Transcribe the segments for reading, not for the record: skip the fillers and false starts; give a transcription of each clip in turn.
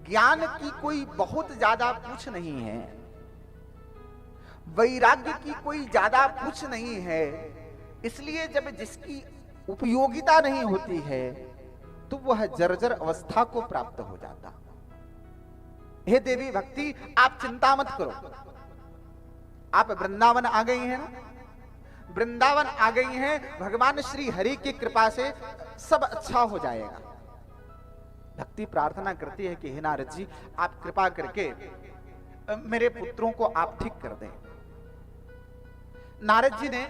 ज्ञान की कोई बहुत ज्यादा पूछ नहीं है, वैराग्य की कोई ज्यादा पूछ नहीं है। इसलिए जब जिसकी उपयोगिता नहीं होती है तो वह जर्जर अवस्था को प्राप्त हो जाता। हे देवी भक्ति, आप चिंता मत करो, आप वृंदावन आ गई हैं ना, वृंदावन आ गई हैं, भगवान श्री हरि की कृपा से सब अच्छा हो जाएगा। भक्ति प्रार्थना करती है कि हे नारद जी, आप कृपा करके मेरे पुत्रों को आप ठीक कर दें। नारद जी ने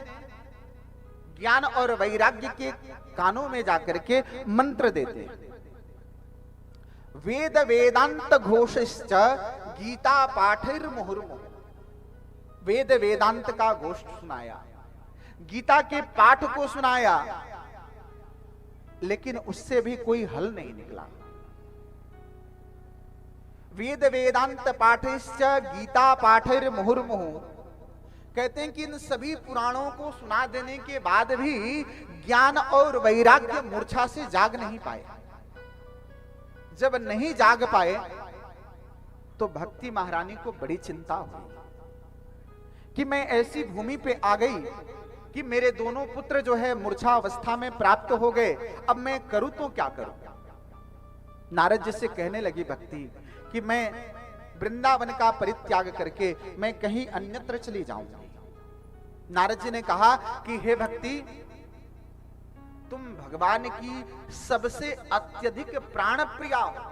ज्ञान और वैराग्य के कानों में जाकर के मंत्र देते, वेद वेदांत घोषश्च गीता पाठैर मुहुर्मुहुः। वेद वेदांत का घोष सुनाया, गीता के पाठ को सुनाया, लेकिन उससे भी कोई हल नहीं निकला। वेद वेदांत पाठैश्च गीता पाठैर मुहुर्मुहुः। कहते हैं कि इन सभी पुराणों को सुना देने के बाद भी ज्ञान और वैराग्य मूर्छा से जाग नहीं पाए। जब नहीं जाग पाए तो भक्ति महारानी को बड़ी चिंता हुई कि मैं ऐसी भूमि पे आ गई कि मेरे दोनों पुत्र जो है मूर्छा अवस्था में प्राप्त हो गए, अब मैं करूं तो क्या करूं। नारद जी से कहने लगी भक्ति कि मैं वृंदावन का परित्याग करके मैं कहीं अन्यत्र चली जाऊंगी। नारद जी ने कहा कि हे भक्ति, तुम भगवान की सबसे अत्यधिक प्राण प्रिया हो।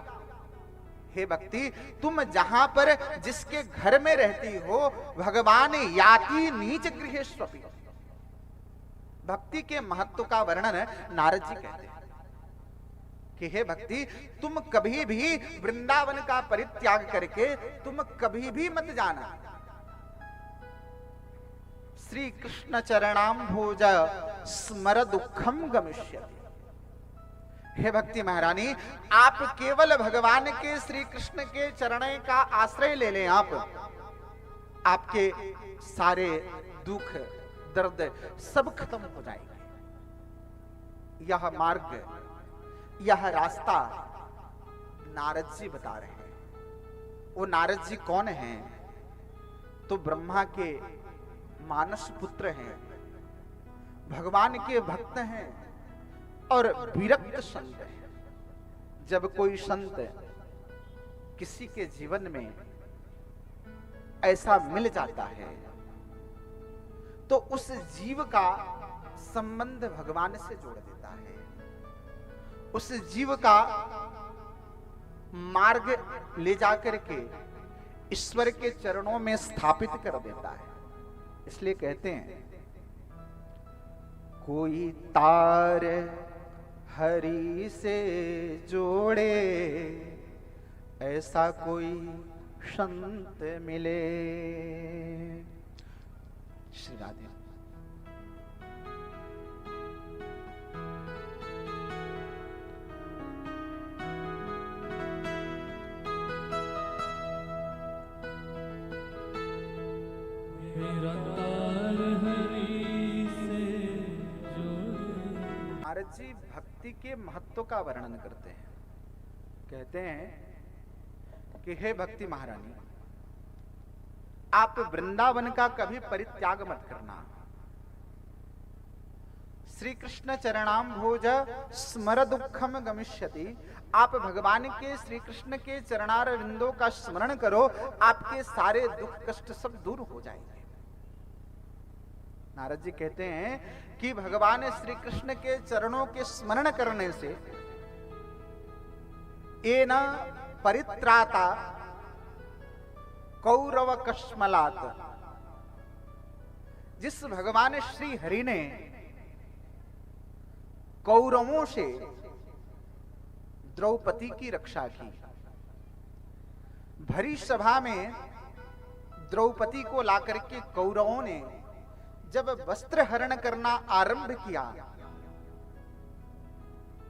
हे भक्ति, तुम जहां पर जिसके घर में रहती हो, भगवान याति नीच गृहेष्वपि। भक्ति के महत्व का वर्णन नारद जी कहते हैं कि हे भक्ति, तुम कभी भी वृंदावन का परित्याग करके तुम कभी भी मत जाना। श्री कृष्ण चरणाम्भोज स्मर दुखम गमिष्यति। हे भक्ति महारानी, आप केवल भगवान के श्री कृष्ण के चरण का आश्रय ले लें, आपके सारे दुख दर्द सब खत्म हो जाएंगे। यह मार्ग, यह रास्ता नारद जी बता रहे हैं। वो नारद जी कौन हैं? तो ब्रह्मा के मानस पुत्र हैं, भगवान के भक्त हैं और विरक्त संत हैं। जब कोई संत किसी के जीवन में ऐसा मिल जाता है तो उस जीव का संबंध भगवान से जोड़ देता है, उस जीव का मार्ग ले जाकर के ईश्वर के चरणों में स्थापित कर देता है। इसलिए कहते हैं, कोई तार हरि से जोड़े, ऐसा कोई संत मिले। श्री राधे। नारद जी भक्ति के महत्व का वर्णन करते हैं। कहते हैं कि हे भक्ति महारानी, आप वृंदावन का कभी परित्याग मत करना। श्री कृष्ण चरणाम्भोज स्मर दुखम गमिष्यति। आप भगवान के श्री कृष्ण के चरणार विंदों का स्मरण करो, आपके सारे दुख कष्ट सब दूर हो जाएंगे। नारद जी कहते हैं कि भगवान श्री कृष्ण के चरणों के स्मरण करने से एन परित्राता कौरव कश्मलात। जिस भगवान श्री हरि ने कौरवों से द्रौपदी की रक्षा की, भरी सभा में द्रौपदी को लाकर के कौरवों ने जब वस्त्र हरण करना आरंभ किया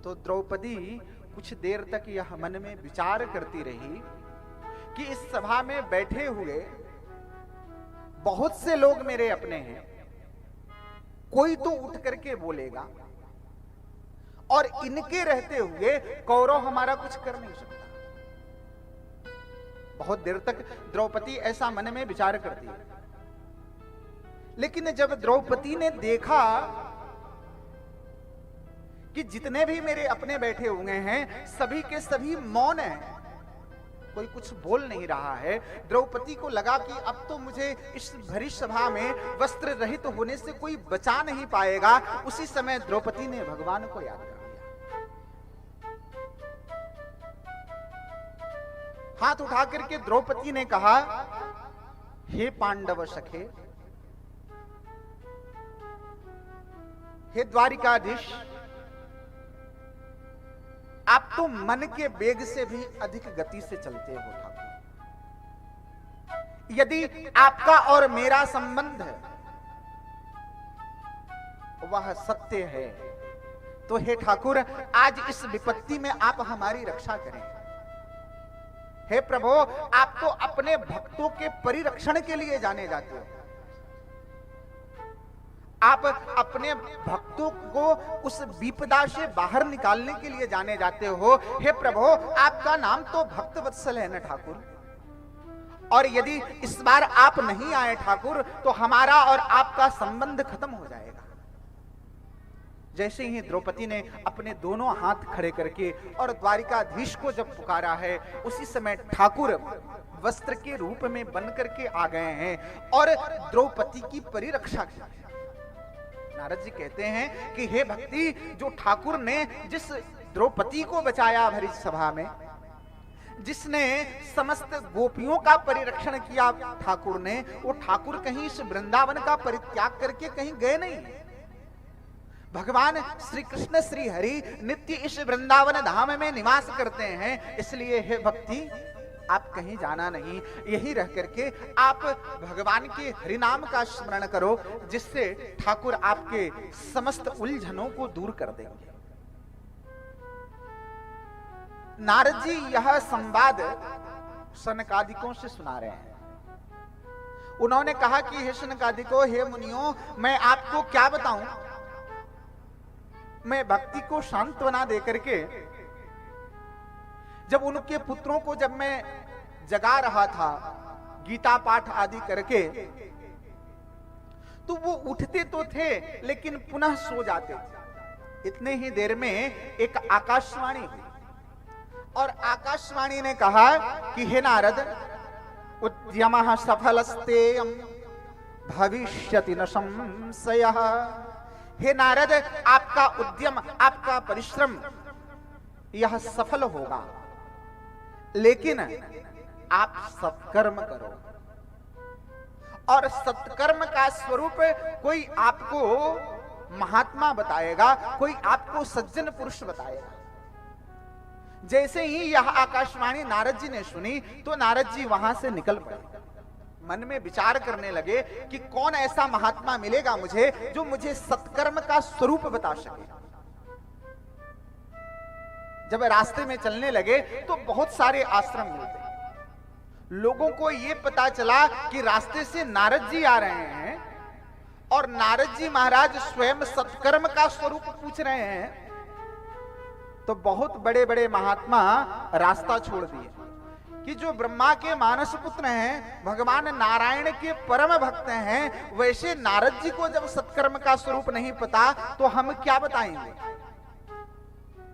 तो द्रौपदी कुछ देर तक यह मन में विचार करती रही कि इस सभा में बैठे हुए बहुत से लोग मेरे अपने हैं, कोई तो उठ करके बोलेगा और इनके रहते हुए कौरव हमारा कुछ कर नहीं सकता। बहुत देर तक द्रौपदी ऐसा मन में विचार करती है, लेकिन जब द्रौपदी ने देखा कि जितने भी मेरे अपने बैठे हुए हैं सभी के सभी मौन हैं, कोई कुछ बोल नहीं रहा है, द्रौपदी को लगा कि अब तो मुझे इस भरी सभा में वस्त्र रहित होने से कोई बचा नहीं पाएगा। उसी समय द्रौपदी ने भगवान को याद कर लिया। हाथ उठा करके द्रौपदी ने कहा, हे पांडव सखे, हे द्वारिकाधीश, आप तो मन के वेग से भी अधिक गति से चलते हो ठाकुर। यदि आपका और मेरा संबंध है वह सत्य है, तो हे ठाकुर आज इस विपत्ति में आप हमारी रक्षा करें। हे प्रभु, आप तो अपने भक्तों के परिरक्षण के लिए जाने जाते हो, आप अपने भक्तों को उस विपदा से बाहर निकालने के लिए जाने जाते हो। हे प्रभु, आपका नाम तो भक्त वत्सल है ना ठाकुर, और यदि इस बार आप नहीं आए ठाकुर तो हमारा और आपका संबंध खत्म हो जाएगा। जैसे ही द्रौपदी ने अपने दोनों हाथ खड़े करके और द्वारिकाधीश को जब पुकारा है, उसी समय ठाकुर वस्त्र के रूप में बन करके आ गए हैं और द्रौपदी की परिरक्षा की। नारद जी कहते हैं कि हे भक्ति, जो ठाकुर ने जिस द्रौपदी को बचाया भरी सभा में, जिसने समस्त गोपियों का परिरक्षण किया ठाकुर ने, वो ठाकुर कहीं इस वृंदावन का परित्याग करके कहीं गए नहीं। भगवान श्री कृष्ण श्री हरि नित्य इस वृंदावन धाम में निवास करते हैं, इसलिए हे भक्ति आप कहीं जाना नहीं, यही रह करके आप भगवान के हरि नाम का स्मरण करो, जिससे ठाकुर आपके समस्त उलझनों को दूर कर देंगे। नारद जी यह संवाद सनकादिकों से सुना रहे हैं। उन्होंने कहा कि हे सनकादिकों, हे मुनियों, मैं आपको क्या बताऊं, मैं भक्ति को सांत्वना दे करके जब उनके पुत्रों को जब मैं जगा रहा था गीता पाठ आदि करके, तो वो उठते तो थे लेकिन पुनः सो जाते थे। इतने ही देर में एक आकाशवाणी हुई और आकाशवाणी ने कहा कि हे नारद, उद्यमः सफलस्तेयं भविष्यति न संशयः। हे नारद, आपका उद्यम, आपका परिश्रम यह सफल होगा, लेकिन आप सत्कर्म करो। और सत्कर्म का स्वरूप कोई आपको महात्मा बताएगा, कोई आपको सज्जन पुरुष बताएगा। जैसे ही यह आकाशवाणी नारद जी ने सुनी तो नारद जी वहां से निकल पड़े। मन में विचार करने लगे कि कौन ऐसा महात्मा मिलेगा मुझे जो मुझे सत्कर्म का स्वरूप बता सके। जब रास्ते में चलने लगे तो बहुत सारे आश्रम मिलते। लोगों को यह पता चला कि रास्ते से नारद जी आ रहे हैं और नारद जी महाराज स्वयं सत्कर्म का स्वरूप पूछ रहे हैं, तो बहुत बड़े बड़े महात्मा रास्ता छोड़ दिए कि जो ब्रह्मा के मानस पुत्र हैं, भगवान नारायण के परम भक्त हैं, वैसे नारद जी को जब सत्कर्म का स्वरूप नहीं पता तो हम क्या बताएंगे।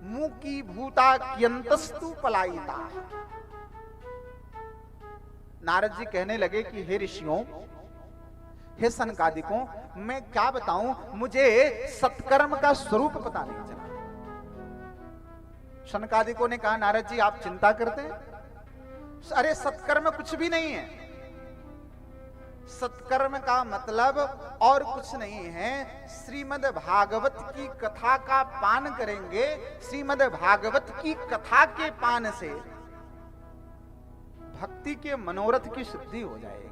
मुंह की भूता कियंतस्तु पलायिता। नारद जी कहने लगे कि हे ऋषियों, हे सनकादिकों, मैं क्या बताऊं, मुझे सत्कर्म का स्वरूप पता नहीं चला। सनकादिकों ने कहा, नारद जी आप चिंता करते हैं? अरे सत्कर्म कुछ भी नहीं है। सत्कर्म का मतलब और कुछ नहीं है, श्रीमद् भागवत की कथा का पान करेंगे, श्रीमद् भागवत की कथा के पान से भक्ति के मनोरथ की सिद्धि हो जाएगी।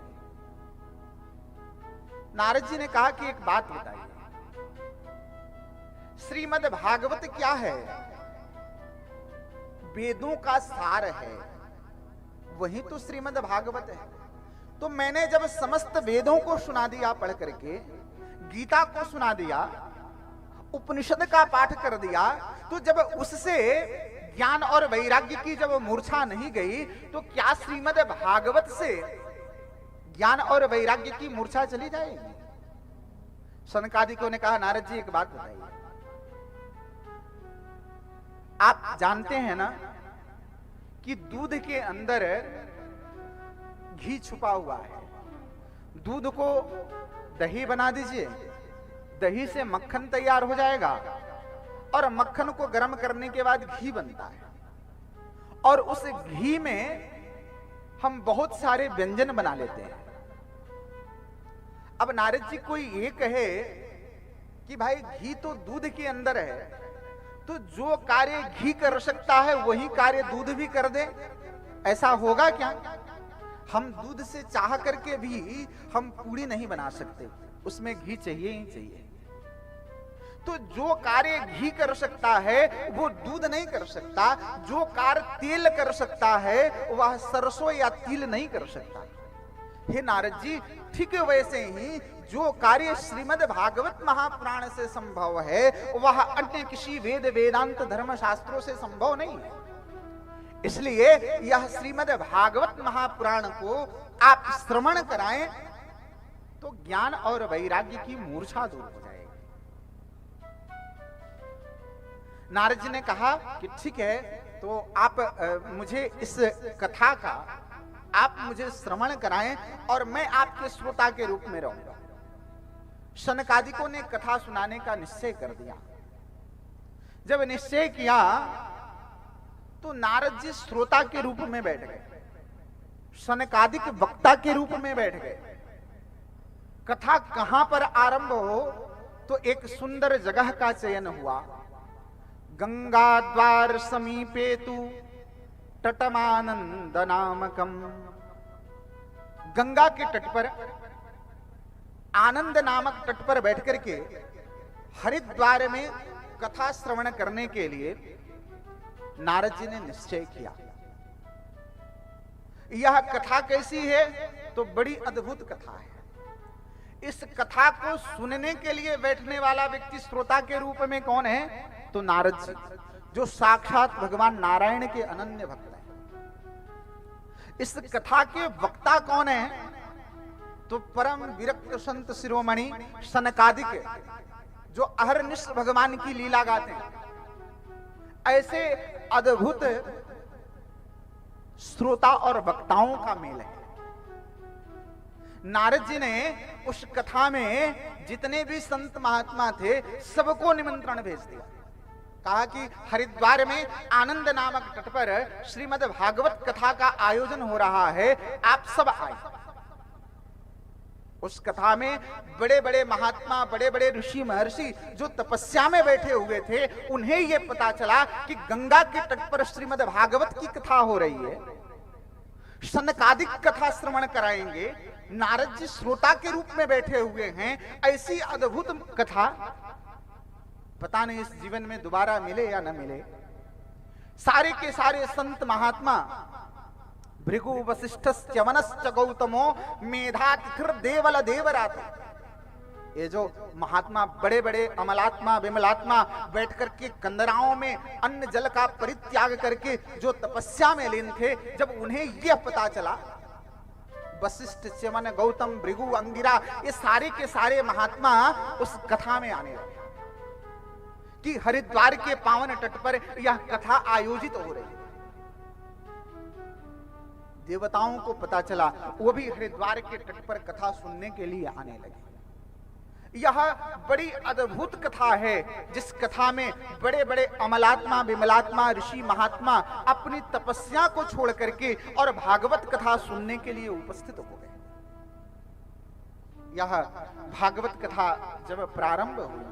नारद जी ने कहा कि एक बात बताइए, श्रीमद् भागवत क्या है? वेदों का सार है, वही तो श्रीमद् भागवत है। तो मैंने जब समस्त वेदों को सुना दिया पढ़ करके, गीता को सुना दिया, उपनिषद का पाठ कर दिया, तो जब उससे ज्ञान और वैराग्य की जब मूर्छा नहीं गई तो क्या श्रीमद् भागवत से ज्ञान और वैराग्य की मूर्छा चली जाएगी? सनकादिकों ने कहा, नारद जी एक बात बताइए, आप जानते हैं ना कि दूध के अंदर घी छुपा हुआ है। दूध को दही बना दीजिए, दही से मक्खन तैयार हो जाएगा और मक्खन को गर्म करने के बाद घी बनता है, और उस घी में हम बहुत सारे व्यंजन बना लेते हैं। अब नारद जी कोई ये कहे कि भाई घी तो दूध के अंदर है, तो जो कार्य घी कर सकता है वही कार्य दूध भी कर दे, ऐसा होगा क्या? हम दूध से चाह करके भी हम पूड़ी नहीं बना सकते, उसमें घी चाहिए ही चाहिए। तो जो कार्य घी कर सकता है वो दूध नहीं कर सकता, जो कार्य तेल कर सकता है वह सरसों या तिल नहीं कर सकता। हे नारद जी, ठीक वैसे ही जो कार्य श्रीमद् भागवत महापुराण से संभव है वह अन्य किसी वेद वेदांत धर्म शास्त्रों से संभव नहीं है। इसलिए यह श्रीमद् भागवत महापुराण को आप श्रवण कराएं तो ज्ञान और वैराग्य की मूर्छा दूर हो जाएगी। नारद जी ने कहा कि ठीक है, तो आप मुझे इस कथा का आप मुझे श्रवण कराएं और मैं आपके श्रोता के रूप में रहूंगा। शनकादिकों ने कथा सुनाने का निश्चय कर दिया। जब निश्चय किया तो नारद जी श्रोता के रूप में बैठ गए, शनकादिक वक्ता के रूप में बैठ गए। कथा कहां पर आरंभ हो तो एक सुंदर जगह का चयन हुआ। गंगा द्वार समीपे तु तटमानंद नामकम। गंगा के तट पर, आनंद नामक तट पर बैठ करके हरिद्वार में कथा श्रवण करने के लिए नारद जी ने निश्चय किया। यह कथा कैसी है? तो बड़ी अद्भुत कथा है। इस कथा को सुनने के लिए बैठने वाला व्यक्ति श्रोता के रूप में कौन है? तो नारद जी, जो साक्षात भगवान नारायण के अनन्य भक्त हैं। इस कथा के वक्ता कौन है? तो परम विरक्त संत शिरोमणि सनकादिक, जो अहरनिश भगवान की लीला गाते हैं। ऐसे अद्भुत श्रोता और वक्ताओं का मेल है। नारद जी ने उस कथा में जितने भी संत महात्मा थे सबको निमंत्रण भेज दिया। कहा कि हरिद्वार में आनंद नामक तट पर श्रीमद् भागवत कथा का आयोजन हो रहा है, आप सब आए। उस कथा में बड़े बड़े महात्मा, बड़े बड़े ऋषि महर्षि जो तपस्या में बैठे हुए थे, उन्हें यह पता चला कि गंगा के तट पर श्रीमद् भागवत की कथा हो रही है। सनकादिक कथा श्रवण कराएंगे, नारद जी श्रोता के रूप में बैठे हुए हैं। ऐसी अद्भुत कथा पता नहीं इस जीवन में दोबारा मिले या न मिले। सारे के सारे संत महात्मा, भृगु वशिष्ठस्य वनश्च गौतमो मेधातिथिर देवल देवरात, ये जो महात्मा बड़े बड़े अमलात्मा विमलात्मा बैठ करके कंदराओं में अन्न जल का परित्याग करके जो तपस्या में लीन थे, जब उन्हें यह पता चला, वशिष्ठ च्यवन गौतम भृगु अंगिरा, ये सारे के सारे महात्मा उस कथा में आने लगे कि हरिद्वार के पावन तट पर यह कथा आयोजित हो रही है। देवताओं को पता चला, वो भी हरिद्वार के तट पर कथा सुनने के लिए आने लगे। यह बड़ी अद्भुत कथा है, जिस कथा में बड़े बड़े अमलात्मा विमलात्मा ऋषि महात्मा अपनी तपस्या को छोड़ करके और भागवत कथा सुनने के लिए उपस्थित हो गए। यह भागवत कथा जब प्रारंभ हुई,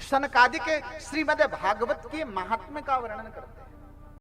सनकादिक श्रीमद् भागवत के महात्म्य का वर्णन करते हैं।